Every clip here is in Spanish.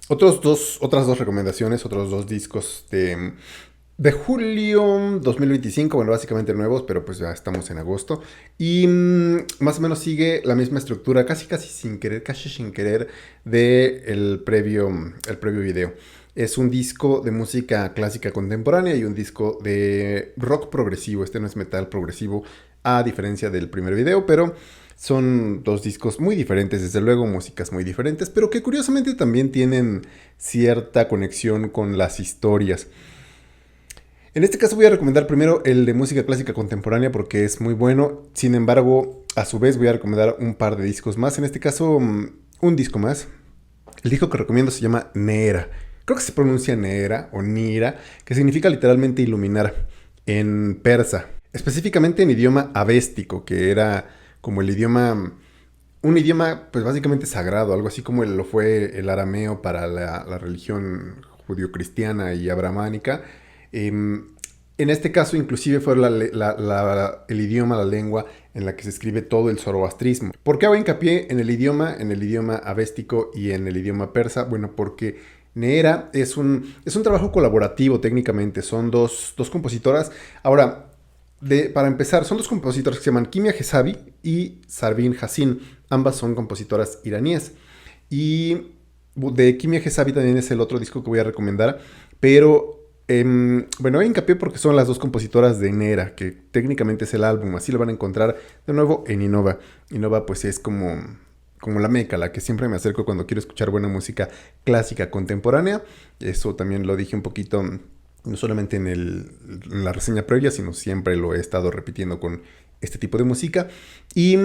Otras dos recomendaciones, otros dos discos de julio 2025, bueno, básicamente nuevos, pero pues ya estamos en agosto. Y más o menos sigue la misma estructura, casi sin querer, de el previo video. Es un disco de música clásica contemporánea y un disco de rock progresivo. Este no es metal progresivo, a diferencia del primer video, pero son dos discos muy diferentes, desde luego, músicas muy diferentes, pero que curiosamente también tienen cierta conexión con las historias. En este caso voy a recomendar primero el de música clásica contemporánea porque es muy bueno. Sin embargo, a su vez voy a recomendar un par de discos más. En este caso, un disco más. El disco que recomiendo se llama Neera. Creo que se pronuncia Neera o Nira, que significa literalmente iluminar en persa. Específicamente en idioma avéstico, que era como el idioma, un idioma pues básicamente sagrado, algo así como lo fue el arameo para la religión judio-cristiana y abrahámica. En este caso, inclusive, fue el idioma, la lengua en la que se escribe todo el zoroastrismo. ¿Por qué hago hincapié en el idioma avéstico y en el idioma persa? Bueno, porque Neera es un trabajo colaborativo técnicamente. Son dos compositoras. Ahora, para empezar, son dos compositoras que se llaman Kimia Gesabi y Sarvin Hassin. Ambas son compositoras iraníes. Y de Kimia Gesabi también es el otro disco que voy a recomendar. Pero bueno, hay hincapié porque son las dos compositoras de Nera, que técnicamente es el álbum. Así lo van a encontrar de nuevo en Innova. Innova pues es como la meca, la que siempre me acerco cuando quiero escuchar buena música clásica contemporánea. Eso también lo dije un poquito, no solamente en la reseña previa, sino siempre lo he estado repitiendo con este tipo de música. Y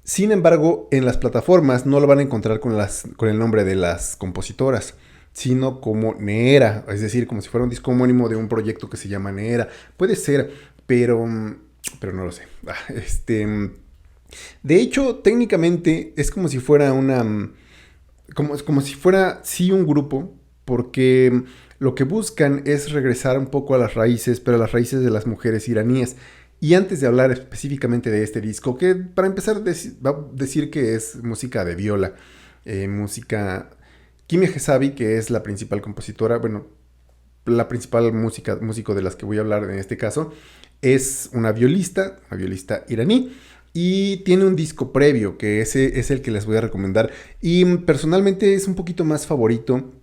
sin embargo, en las plataformas no lo van a encontrar con el nombre de las compositoras, sino como Neera, es decir, como si fuera un disco homónimo de un proyecto que se llama Neera. Puede ser, pero no lo sé. De hecho, técnicamente es como si fuera como si fuera, sí, un grupo, porque lo que buscan es regresar un poco a las raíces, pero a las raíces de las mujeres iraníes. Y antes de hablar específicamente de este disco, que para empezar va a decir que es música de viola, música... Kimia Gesabi, que es la principal compositora, bueno, la principal músico de las que voy a hablar en este caso, es una violista iraní. Y tiene un disco previo, que ese es el que les voy a recomendar. Y personalmente es un poquito más favorito.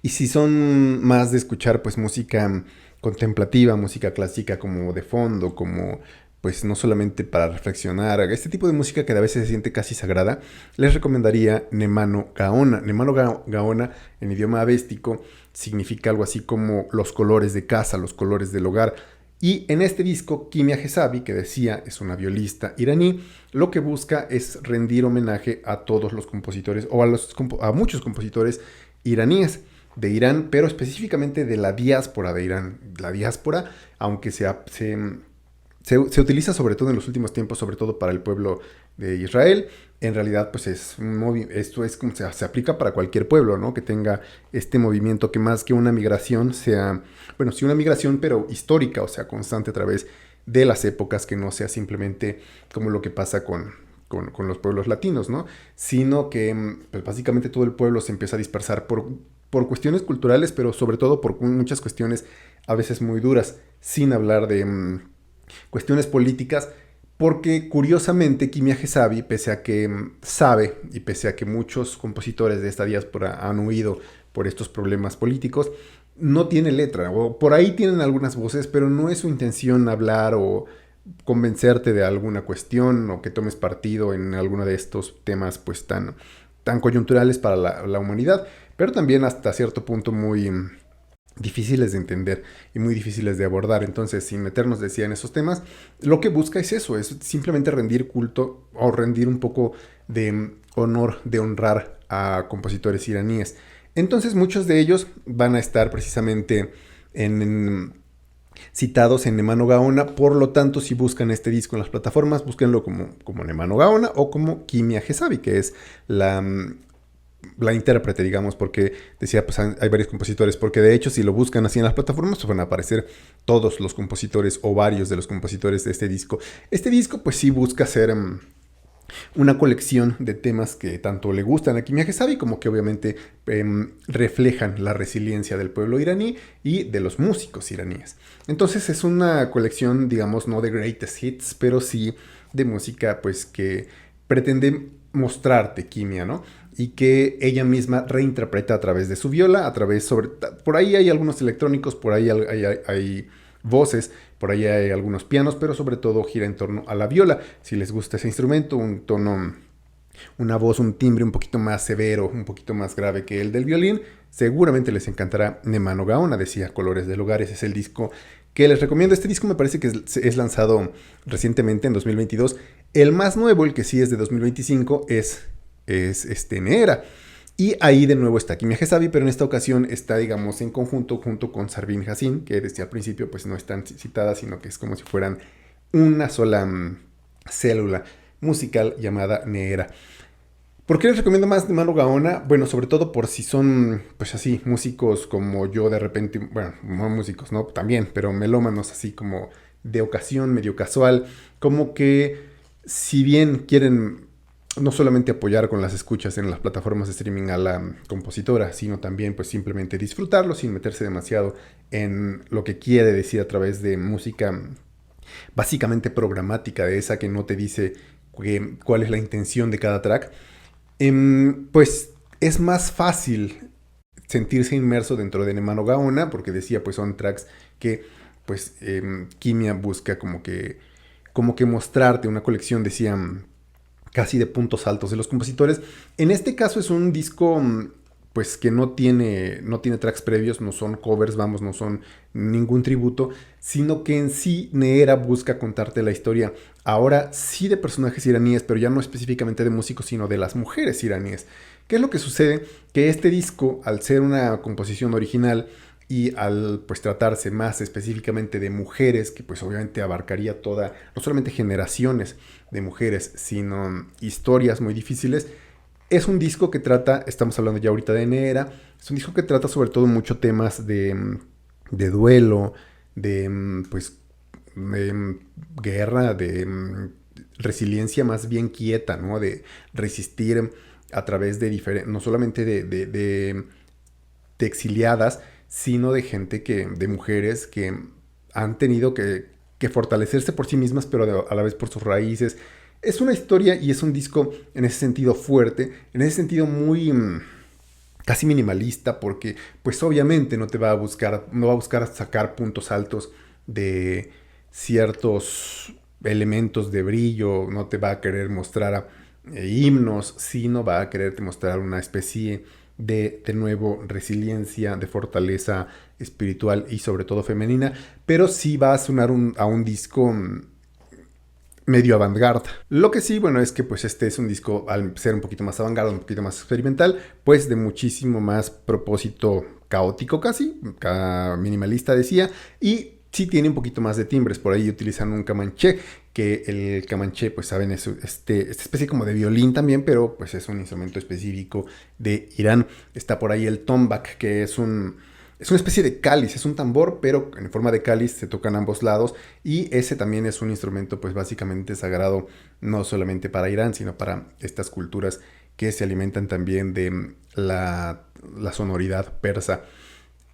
Y si son más de escuchar pues música contemplativa, música clásica como de fondo, como pues no solamente para reflexionar, este tipo de música que a veces se siente casi sagrada, les recomendaría Nemano Gaona. Gaona en idioma avéstico significa algo así como los colores de casa, los colores del hogar. Y en este disco, Kimia Gesabi, que decía es una violista iraní, lo que busca es rendir homenaje a todos los compositores o a muchos compositores iraníes de Irán, pero específicamente de la diáspora de Irán. La diáspora, aunque se utiliza sobre todo en los últimos tiempos, sobre todo para el pueblo de Israel. En realidad, pues esto es como se aplica para cualquier pueblo, ¿no? Que tenga este movimiento que más que una migración sea, bueno, sí una migración, pero histórica, o sea, constante a través de las épocas, que no sea simplemente como lo que pasa con los pueblos latinos, ¿no? Sino que pues básicamente todo el pueblo se empieza a dispersar por cuestiones culturales, pero sobre todo por muchas cuestiones a veces muy duras, sin hablar de cuestiones políticas, porque curiosamente Kimia Gesabi, pese a que sabe y pese a que muchos compositores de esta diáspora han huido por estos problemas políticos, no tiene letra, o por ahí tienen algunas voces, pero no es su intención hablar o convencerte de alguna cuestión o que tomes partido en alguno de estos temas pues tan coyunturales para la humanidad, pero también hasta cierto punto muy difíciles de entender y muy difíciles de abordar. Entonces, sin meternos, decía, en esos temas, lo que busca es eso, es simplemente rendir culto o rendir un poco de honor, de honrar a compositores iraníes. Entonces, muchos de ellos van a estar precisamente citados en Nemano Gaona. Por lo tanto, si buscan este disco en las plataformas, búsquenlo como Nemano Gaona o como Kimia Gesabi, que es la intérprete, digamos, porque decía, pues hay varios compositores, porque de hecho si lo buscan así en las plataformas, pues van a aparecer todos los compositores o varios de los compositores de este disco. Este disco pues sí busca ser una colección de temas que tanto le gustan a Kimi Akesabi como que obviamente reflejan la resiliencia del pueblo iraní y de los músicos iraníes. Entonces es una colección, digamos, no de greatest hits, pero sí de música pues que pretende mostrarte Kimia, ¿no? Y que ella misma reinterpreta a través de su viola, por ahí hay algunos electrónicos, por ahí hay voces, por ahí hay algunos pianos, pero sobre todo gira en torno a la viola. Si les gusta ese instrumento, un tono, una voz, un timbre un poquito más severo, un poquito más grave que el del violín, seguramente les encantará Nemano Gaona, decía Colores de Lugares, es el disco que les recomiendo. Este disco me parece que es lanzado recientemente en 2022. El más nuevo, el que sí es de 2025, es Neera. Y ahí de nuevo está Kimi Akesabi, pero en esta ocasión está, digamos, en conjunto junto con Sarvin Hassin, que desde al principio pues no están citadas, sino que es como si fueran una sola célula musical llamada Neera. ¿Por qué les recomiendo más Nemano Gaona? Bueno, sobre todo por si son, pues así, músicos como yo de repente, bueno, no músicos, ¿no? También, pero melómanos así como de ocasión, medio casual, como que si bien quieren no solamente apoyar con las escuchas en las plataformas de streaming a la compositora, sino también pues simplemente disfrutarlo sin meterse demasiado en lo que quiere decir a través de música básicamente programática, de esa que no te dice cuál es la intención de cada track. Pues es más fácil sentirse inmerso dentro de Nemano Gaona, porque decía, pues son tracks que pues Kimia busca como que mostrarte una colección, decía, casi de puntos altos de los compositores. En este caso es un disco pues que no tiene tracks previos, no son covers, vamos, no son ningún tributo, sino que en sí Neera busca contarte la historia, ahora sí de personajes iraníes, pero ya no específicamente de músicos, sino de las mujeres iraníes. ¿Qué es lo que sucede? Que este disco, al ser una composición original y al pues tratarse más específicamente de mujeres, que pues obviamente abarcaría toda, no solamente generaciones de mujeres, sino historias muy difíciles, es un disco que trata, estamos hablando ya ahorita de Neera, es un disco que trata sobre todo mucho temas de duelo, de pues de guerra, de resiliencia más bien quieta, ¿no? De resistir a través de diferentes, no solamente de exiliadas, sino de gente de mujeres que han tenido que fortalecerse por sí mismas, pero a la vez por sus raíces. Es una historia y es un disco en ese sentido fuerte, en ese sentido muy casi minimalista, porque pues obviamente no va a buscar sacar puntos altos de ciertos elementos de brillo, no te va a querer mostrar himnos, sino va a quererte mostrar una especie de nuevo, resiliencia, de fortaleza espiritual y sobre todo femenina, pero sí va a sonar a un disco medio avant-garde. Lo que sí, bueno, es que pues este es un disco, al ser un poquito más avant-garde, un poquito más experimental, pues de muchísimo más propósito caótico casi, minimalista decía, y sí tiene un poquito más de timbres. Por ahí utilizan un camanché, que el camanché, pues saben, es esta especie como de violín también, pero pues es un instrumento específico de Irán. Está por ahí el tombak, que es una especie de cáliz, es un tambor, pero en forma de cáliz, se tocan ambos lados, y ese también es un instrumento pues básicamente sagrado, no solamente para Irán, sino para estas culturas que se alimentan también de la sonoridad persa.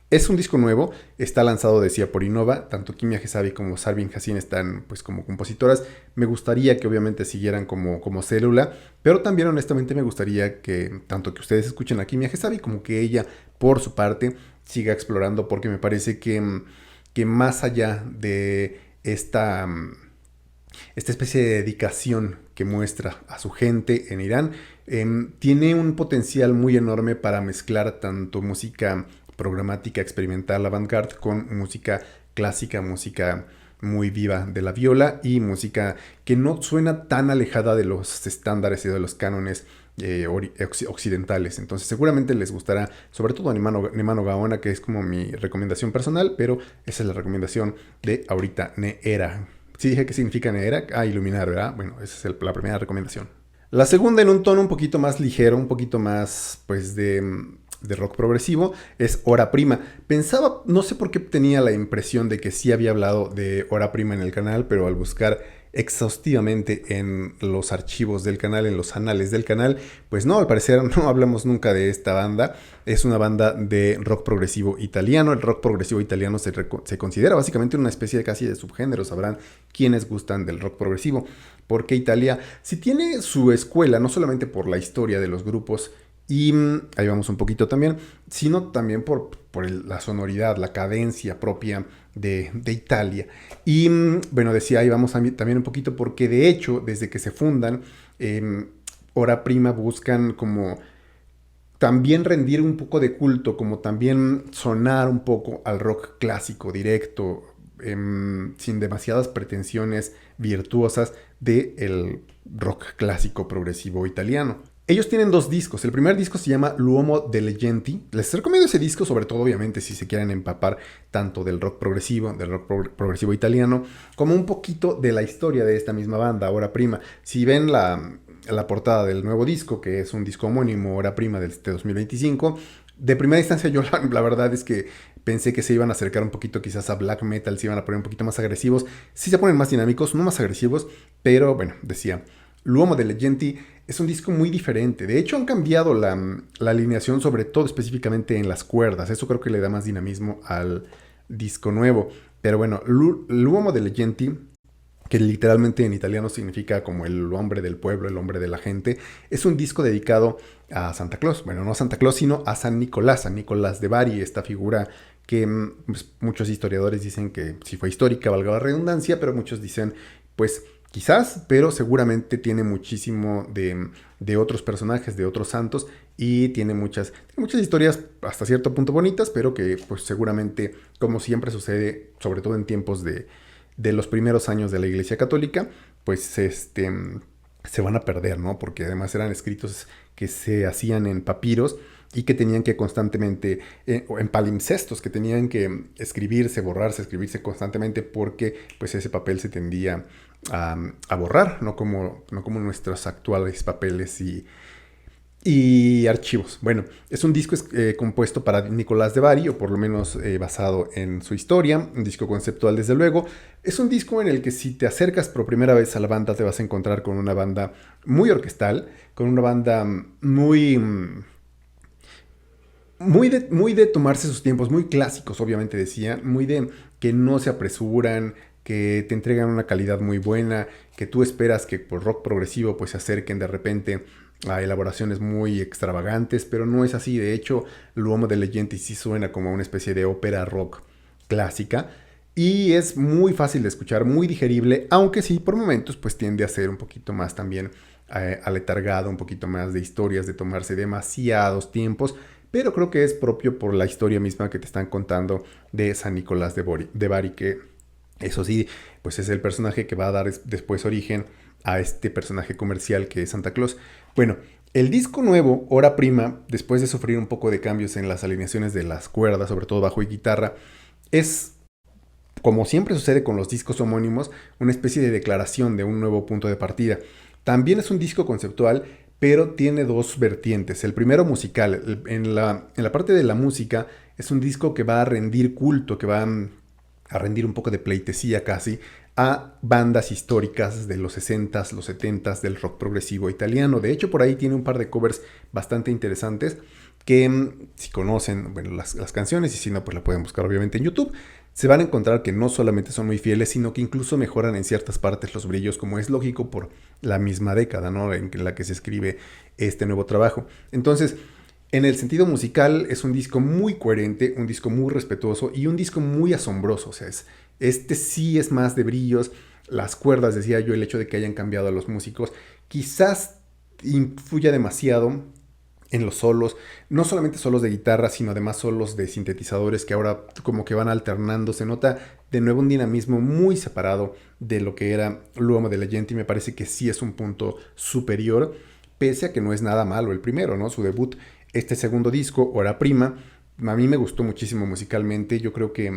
Es un disco nuevo, está lanzado, decía, por Innova. Tanto Kimi Akesabi como Sarvin Hassin están pues como compositoras. Me gustaría que obviamente siguieran como célula, pero también honestamente me gustaría que tanto que ustedes escuchen a Kimi Akesabi como que ella por su parte siga explorando, porque me parece que más allá de esta especie de dedicación que muestra a su gente en Irán, tiene un potencial muy enorme para mezclar tanto música programática experimental avant-garde con música clásica, música muy viva de la viola y música que no suena tan alejada de los estándares y de los cánones occidentales. Entonces seguramente les gustará, sobre todo Nemano Gaona, que es como mi recomendación personal, pero esa es la recomendación de ahorita, Neera. Sí dije qué significa Neera, iluminar, ¿verdad? Bueno, esa es la primera recomendación. La segunda, en un tono un poquito más ligero, un poquito más pues de de rock progresivo es Hora Prima. Pensaba, no sé por qué tenía la impresión de que sí había hablado de Hora Prima en el canal, pero al buscar exhaustivamente en los archivos del canal, en los anales del canal, pues no, al parecer no hablamos nunca de esta banda. Es una banda de rock progresivo italiano. El rock progresivo italiano se considera básicamente una especie de casi de subgénero. Sabrán quienes gustan del rock progresivo, porque Italia sí tiene su escuela, no solamente por la historia de los grupos, y ahí vamos un poquito también, sino también por la sonoridad, la cadencia propia de Italia. Y bueno, decía, ahí vamos también un poquito porque de hecho, desde que se fundan, Hora Prima buscan como también rendir un poco de culto, como también sonar un poco al rock clásico, directo, sin demasiadas pretensiones virtuosas del rock clásico progresivo italiano. Ellos tienen 2 discos. El primer disco se llama L'Uomo delle Genti. Les recomiendo ese disco, sobre todo, obviamente, si se quieren empapar tanto del rock progresivo, progresivo italiano, como un poquito de la historia de esta misma banda, Hora Prima. Si ven la portada del nuevo disco, que es un disco homónimo, Hora Prima, del 2025, de primera instancia yo la verdad es que pensé que se iban a acercar un poquito quizás a black metal, se iban a poner un poquito más agresivos. Sí se ponen más dinámicos, no más agresivos, pero bueno, decía, L'Uomo delle Genti es un disco muy diferente. De hecho, han cambiado la alineación, sobre todo específicamente en las cuerdas. Eso creo que le da más dinamismo al disco nuevo. Pero bueno, L'Uomo delle Genti, que literalmente en italiano significa como el hombre del pueblo, el hombre de la gente, es un disco dedicado a Santa Claus. Bueno, no a Santa Claus, sino a San Nicolás de Bari, esta figura que pues, muchos historiadores dicen que sí fue histórica, valga la redundancia, pero muchos dicen, pues quizás, pero seguramente tiene muchísimo de otros personajes, de otros santos, y tiene muchas historias hasta cierto punto bonitas, pero que pues seguramente, como siempre sucede, sobre todo en tiempos de los primeros años de la Iglesia Católica, pues se van a perder, ¿no? Porque además eran escritos que se hacían en papiros y que tenían que constantemente, o en palimpsestos, que tenían que escribirse, borrarse, escribirse constantemente, porque pues ese papel se tendía a borrar, no como nuestros actuales papeles y archivos. Bueno, es un disco compuesto para Nicolás de Bari, o por lo menos basado en su historia, un disco conceptual desde luego. Es un disco en el que si te acercas por primera vez a la banda te vas a encontrar con una banda muy orquestal, con una banda muy de tomarse sus tiempos, muy clásicos, obviamente decía, muy de que no se apresuran, que te entregan una calidad muy buena, que tú esperas que por rock progresivo pues se acerquen de repente a elaboraciones muy extravagantes, pero no es así. De hecho, L'Uomo delle Genti sí suena como una especie de ópera rock clásica y es muy fácil de escuchar, muy digerible, aunque sí por momentos pues tiende a ser un poquito más también aletargado, un poquito más de historias, de tomarse demasiados tiempos, pero creo que es propio por la historia misma que te están contando de San Nicolás de Bari, que eso sí, pues es el personaje que va a dar después origen a este personaje comercial que es Santa Claus. Bueno, el disco nuevo, Hora Prima, después de sufrir un poco de cambios en las alineaciones de las cuerdas, sobre todo bajo y guitarra, es, como siempre sucede con los discos homónimos, una especie de declaración de un nuevo punto de partida. También es un disco conceptual, pero tiene 2 vertientes. El primero musical. En la parte de la música es un disco que va a rendir culto, que va a rendir un poco de pleitesía casi a bandas históricas de los 60s, los 70s del rock progresivo italiano. De hecho, por ahí tiene un par de covers bastante interesantes que si conocen, bueno, las canciones, y si no, pues la pueden buscar obviamente en YouTube, se van a encontrar que no solamente son muy fieles, sino que incluso mejoran en ciertas partes los brillos, como es lógico por la misma década, ¿no?, en la que se escribe este nuevo trabajo. Entonces, en el sentido musical es un disco muy coherente, un disco muy respetuoso y un disco muy asombroso. O sea, este sí es más de brillos. Las cuerdas, decía yo, el hecho de que hayan cambiado a los músicos, quizás influya demasiado en los solos, no solamente solos de guitarra, sino además solos de sintetizadores que ahora como que van alternando. Se nota de nuevo un dinamismo muy separado de lo que era L'Uomo delle Genti. Me parece que sí es un punto superior, pese a que no es nada malo el primero, ¿no? Su debut, este segundo disco, Hora Prima, A mí me gustó muchísimo musicalmente. Yo creo que,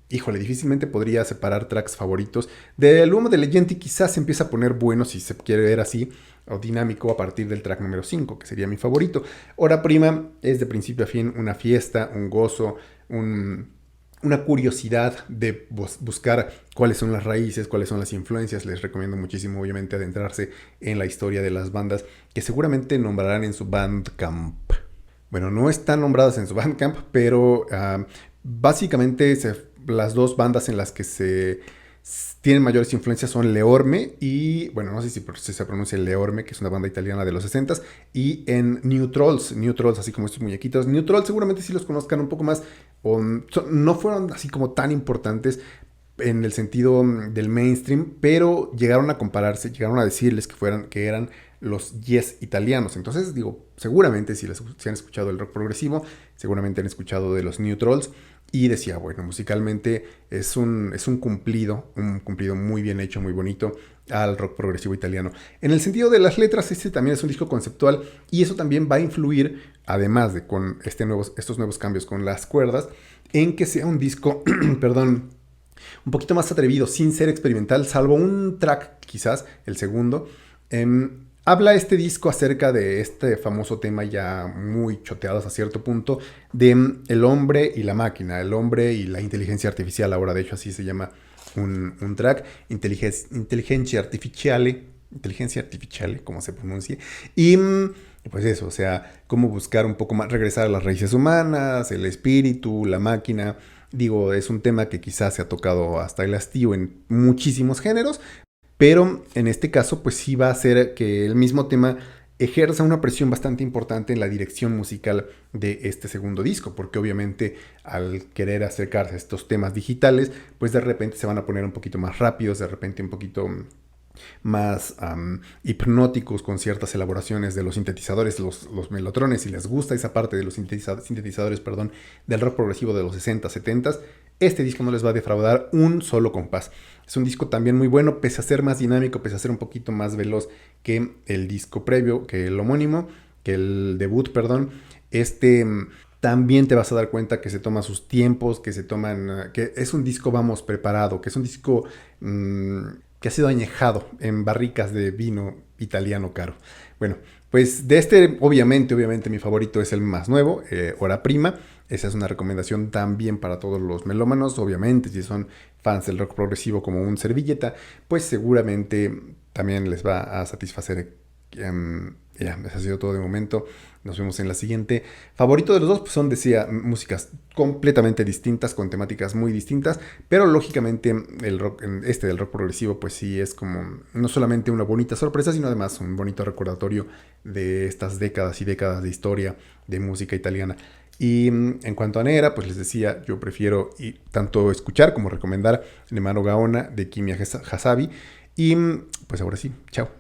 híjole, difícilmente podría separar tracks favoritos. Del Humo de Legenti quizás se empieza a poner bueno, si se quiere ver así, o dinámico, a partir del track número 5, que sería mi favorito. Hora Prima es de principio a fin una fiesta, un gozo, una curiosidad de buscar cuáles son las raíces, cuáles son las influencias. Les recomiendo muchísimo, obviamente, adentrarse en la historia de las bandas que seguramente nombrarán en su Bandcamp. Bueno, no están nombradas en su Bandcamp, pero básicamente las dos bandas en las que tienen mayores influencias son Leorme y, bueno, no sé si se pronuncia Leorme, que es una banda italiana de los 60s, y en New Trolls, así como estos muñequitos. New Trolls seguramente sí los conozcan un poco más, no fueron así como tan importantes en el sentido del mainstream, pero llegaron a compararse, llegaron a decirles que eran los Yes italianos. Entonces digo, seguramente si han escuchado el rock progresivo, seguramente han escuchado de los New Trolls. Y decía, bueno, musicalmente es un cumplido muy bien hecho, muy bonito al rock progresivo italiano. En el sentido de las letras, este también es un disco conceptual y eso también va a influir, además de con estos nuevos cambios con las cuerdas, en que sea un disco, perdón, un poquito más atrevido, sin ser experimental, salvo un track, quizás, el segundo. Habla este disco acerca de este famoso tema ya muy choteado hasta cierto punto de el hombre y la máquina, el hombre y la inteligencia artificial. Ahora, de hecho, así se llama un track, inteligencia artificiale, como se pronuncie. Y pues eso, o sea, cómo buscar un poco más, regresar a las raíces humanas, el espíritu, la máquina. Digo, es un tema que quizás se ha tocado hasta el hastío en muchísimos géneros, pero en este caso, pues sí va a hacer que el mismo tema ejerza una presión bastante importante en la dirección musical de este segundo disco, porque obviamente al querer acercarse a estos temas digitales, pues de repente se van a poner un poquito más rápidos, de repente un poquito más hipnóticos con ciertas elaboraciones de los sintetizadores, los melotrones. Si les gusta esa parte de los sintetizadores, perdón, del rock progresivo de los 60, 70, este disco no les va a defraudar un solo compás. Es un disco también muy bueno, pese a ser más dinámico, pese a ser un poquito más veloz que el disco previo, que el homónimo, que el debut, perdón. También te vas a dar cuenta que se toma sus tiempos, que es un disco, vamos, preparado, que es un disco que ha sido añejado en barricas de vino italiano caro. Bueno, pues de obviamente mi favorito es el más nuevo, Hora Prima. Esa es una recomendación también para todos los melómanos. Obviamente, si son fans del rock progresivo como un servilleta, pues seguramente también les va a satisfacer. Ya, eso ha sido todo de momento. Nos vemos en la siguiente. Favorito de los dos, pues son, decía, músicas completamente distintas, con temáticas muy distintas, pero lógicamente el rock, del rock progresivo, pues sí es como no solamente una bonita sorpresa, sino además un bonito recordatorio de estas décadas y décadas de historia de música italiana. Y en cuanto a Nera, pues les decía, yo prefiero tanto escuchar como recomendar Le Mano Gaona de Kimi Hasabi. Y pues ahora sí, chao.